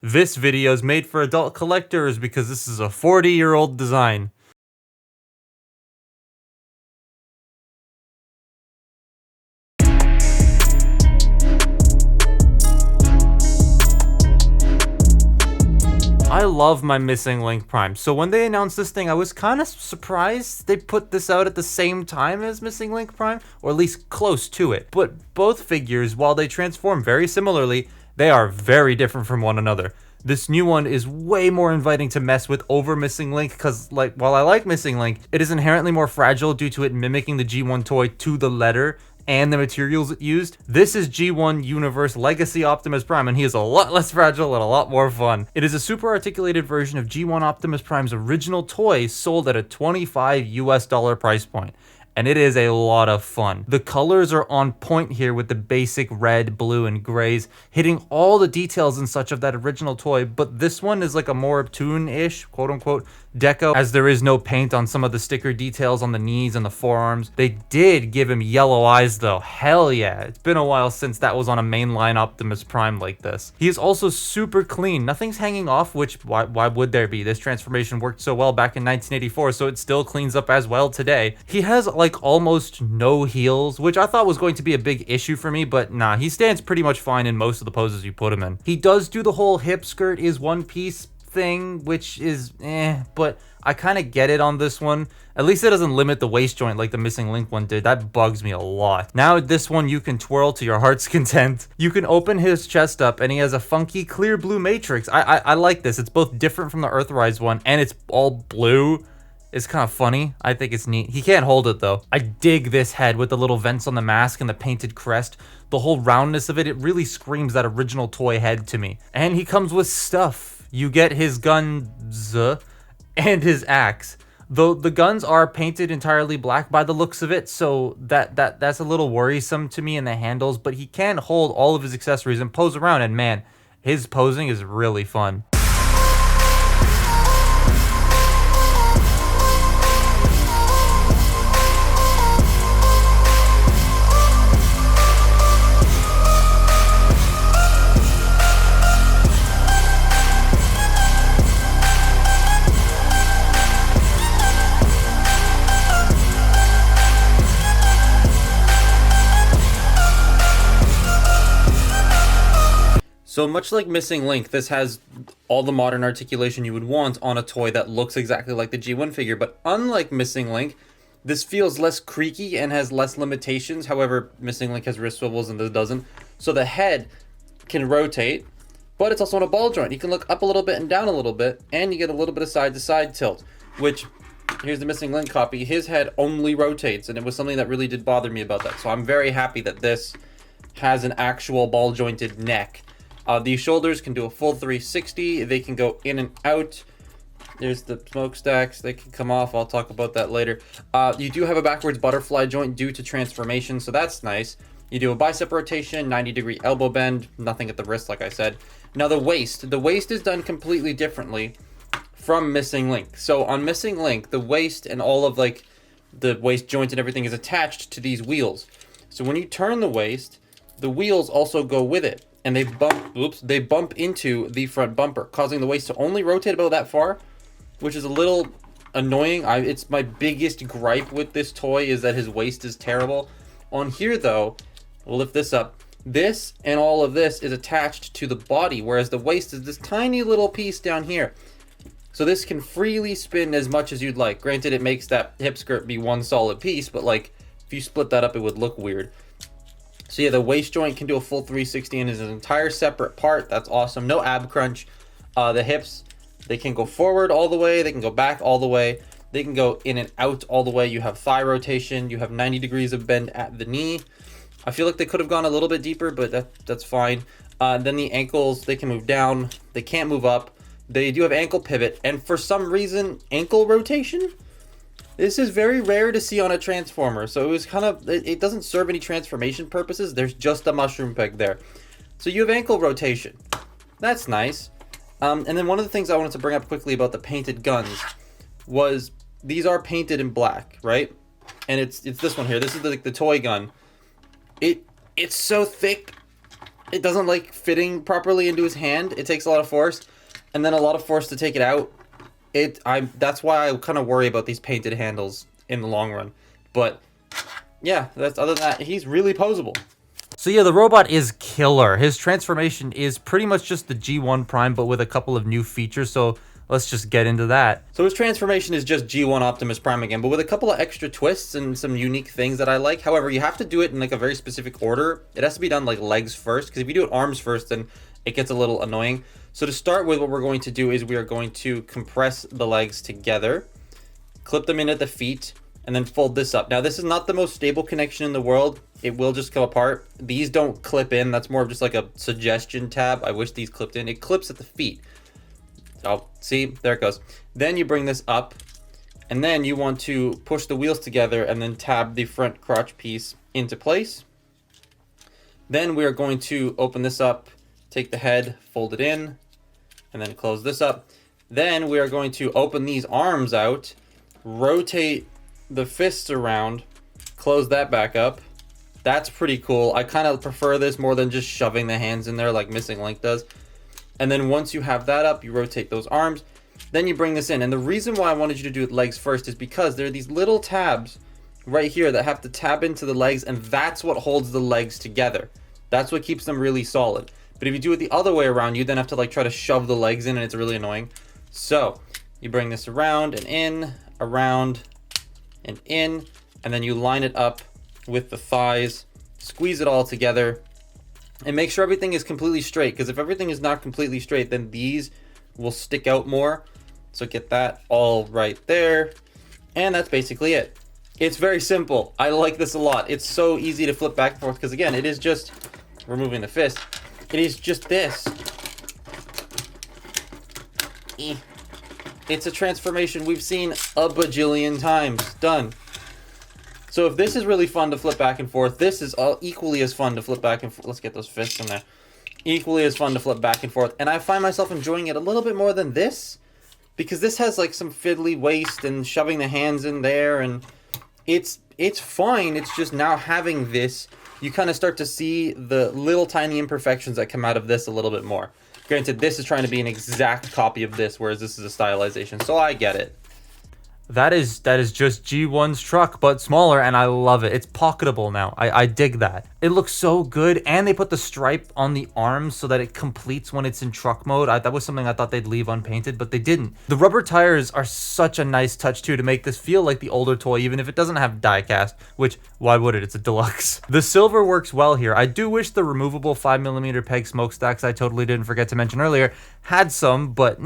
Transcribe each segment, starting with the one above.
This video is made for adult collectors because this is a 40-year-old design. I love my Missing Link Prime, so when they announced this thing, I was kind of surprised they put this out at the same time as Missing Link Prime, or at least close to it. But both figures, while they transform very similarly, they are very different from one another. This new one is way more inviting to mess with over Missing Link because, like, while I like Missing Link, it is inherently more fragile due to it mimicking the G1 toy to the letter and the materials it used. This is G1 Universe Legacy Optimus Prime, and he is a lot less fragile and a lot more fun. It is a super articulated version of G1 Optimus Prime's original toy sold at a $25 US price point. And it is a lot of fun. The colors are on point here with the basic red, blue, and grays, hitting all the details and such of that original toy, but this one is like a more obtune-ish, quote-unquote, deco, as there is no paint on some of the sticker details on the knees and the forearms. They did give him yellow eyes though, hell yeah. It's been a while since that was on a mainline Optimus Prime like this. He is also super clean, nothing's hanging off, which why would there be? This transformation worked so well back in 1984, so it still cleans up as well today. He has like almost no heels, which I thought was going to be a big issue for me, but nah, he stands pretty much fine in most of the poses you put him in. He does do the whole hip skirt is one piece thing, which is but I kind of get it on this one. At least it doesn't limit the waist joint like the Missing Link one did. That bugs me a lot. Now this one you can twirl to your heart's content. You can open his chest up and he has a funky clear blue matrix. I like this. It's both different from the Earthrise one and it's all blue. It's kind of funny. I think it's neat. He can't hold it though. I dig this head with the little vents on the mask and the painted crest. The whole roundness of it, it really screams that original toy head to me. And he comes with stuff. You get his guns and his axe. Though the guns are painted entirely black by the looks of it, so that's a little worrisome to me in the handles, but he can hold all of his accessories and pose around, and man, his posing is really fun. So much like Missing Link, this has all the modern articulation you would want on a toy that looks exactly like the G1 figure, but unlike Missing Link, this feels less creaky and has less limitations. However, Missing Link has wrist swivels and this doesn't. So the head can rotate, but it's also on a ball joint. You can look up a little bit and down a little bit, and you get a little bit of side-to-side tilt, which, here's the Missing Link copy, his head only rotates, and it was something that really did bother me about that. So I'm very happy that this has an actual ball-jointed neck. These shoulders can do a full 360. They can go in and out. There's the smokestacks. They can come off. I'll talk about that later. You do have a backwards butterfly joint due to transformation, so that's nice. You do a bicep rotation, 90-degree elbow bend, nothing at the wrist, like I said. Now the waist is done completely differently from Missing Link. So on Missing Link, the waist and all of like the waist joint and everything is attached to these wheels. So when you turn the waist, the wheels also go with it. And they bump into the front bumper, causing the waist to only rotate about that far, which is a little annoying. It's my biggest gripe with this toy is that his waist is terrible. On here though, we'll lift this up. This and all of this is attached to the body, whereas the waist is this tiny little piece down here. So this can freely spin as much as you'd like. Granted, it makes that hip skirt be one solid piece, but like if you split that up, it would look weird. So yeah, the waist joint can do a full 360 and is an entire separate part. That's awesome. No ab crunch. The hips, they can go forward all the way. They can go back all the way. They can go in and out all the way. You have thigh rotation. You have 90 degrees of bend at the knee. I feel like they could have gone a little bit deeper, but that's fine. Then the ankles, they can move down. They can't move up. They do have ankle pivot. And for some reason, ankle rotation? This is very rare to see on a Transformer, so it was kind of, it doesn't serve any transformation purposes. There's just a mushroom peg there. So you have ankle rotation. That's nice. And then one of the things I wanted to bring up quickly about the painted guns was these are painted in black, right? And it's this one here. This is the toy gun. It's so thick it doesn't like fitting properly into his hand. It takes a lot of force, and then a lot of force to take it out. That's why I kind of worry about these painted handles in the long run. But yeah, other than that, he's really posable. So yeah, the robot is killer. His transformation is pretty much just the G1 Prime, but with a couple of new features. So let's just get into that. So his transformation is just G1 Optimus Prime again, but with a couple of extra twists and some unique things that I like. However, you have to do it in like a very specific order. It has to be done like legs first, because if you do it arms first, then it gets a little annoying. So to start with, what we're going to do is we are going to compress the legs together, clip them in at the feet, and then fold this up. Now, this is not the most stable connection in the world. It will just come apart. These don't clip in. That's more of just like a suggestion tab. I wish these clipped in. It clips at the feet. Oh, see, there it goes. Then you bring this up, and then you want to push the wheels together and then tab the front crotch piece into place. Then we are going to open this up, take the head, fold it in, and then close this up. Then we are going to open these arms out, rotate the fists around, close that back up. That's pretty cool. I kind of prefer this more than just shoving the hands in there like Missing Link does. And then once you have that up, you rotate those arms. Then you bring this in. And the reason why I wanted you to do it legs first is because there are these little tabs right here that have to tab into the legs, and that's what holds the legs together. That's what keeps them really solid. But if you do it the other way around, you then have to like try to shove the legs in, and it's really annoying. So you bring this around and in, around and in, and then you line it up with the thighs, squeeze it all together, and make sure everything is completely straight, because if everything is not completely straight, then these will stick out more. So get that all right there, and that's basically it. It's very simple. I like this a lot. It's so easy to flip back and forth, because again, it is just removing the fist. It is just this. It's a transformation we've seen a bajillion times. Done. So if this is really fun to flip back and forth, this is equally as fun to flip back and forth. Let's get those fists in there. Equally as fun to flip back and forth. And I find myself enjoying it a little bit more than this, because this has like some fiddly waist and shoving the hands in there, and it's fine. It's just now having this, you kind of start to see the little tiny imperfections that come out of this a little bit more. Granted, this is trying to be an exact copy of this, whereas this is a stylization, so I get it. That is just G1's truck, but smaller, and I love it. It's pocketable now. I dig that. It looks so good, and they put the stripe on the arms so that it completes when it's in truck mode. That was something I thought they'd leave unpainted, but they didn't. The rubber tires are such a nice touch, too, to make this feel like the older toy, even if it doesn't have die-cast, which, why would it? It's a deluxe. The silver works well here. I do wish the removable 5mm peg smokestacks I totally didn't forget to mention earlier had some, but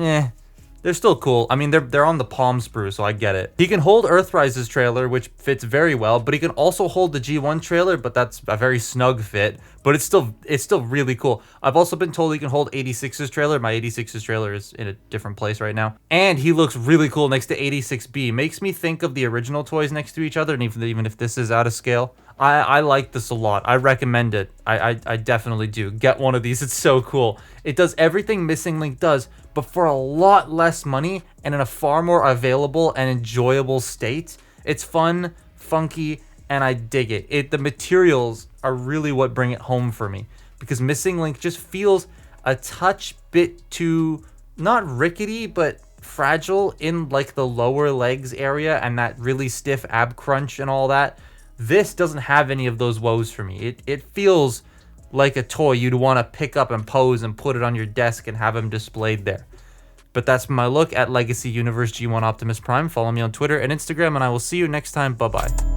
they're still cool. I mean, they're on the palm sprue, so I get it. He can hold Earthrise's trailer, which fits very well, but he can also hold the G1 trailer, but that's a very snug fit. But it's still really cool. I've also been told he can hold 86's trailer. My 86's trailer is in a different place right now. And he looks really cool next to 86B. Makes me think of the original toys next to each other, and even if this is out of scale. I like this a lot. I recommend it. I definitely do. Get one of these. It's so cool. It does everything Missing Link does, but for a lot less money and in a far more available and enjoyable state. It's fun, funky, and I dig it. The materials are really what bring it home for me, because Missing Link just feels a touch bit too, not rickety, but fragile in like the lower legs area and that really stiff ab crunch and all that. This doesn't have any of those woes for me. It feels like a toy you'd want to pick up and pose and put it on your desk and have them displayed there. But that's my look at Legacy Universe G1 Optimus Prime. Follow me on Twitter and Instagram, and I will see you next time. Bye-bye.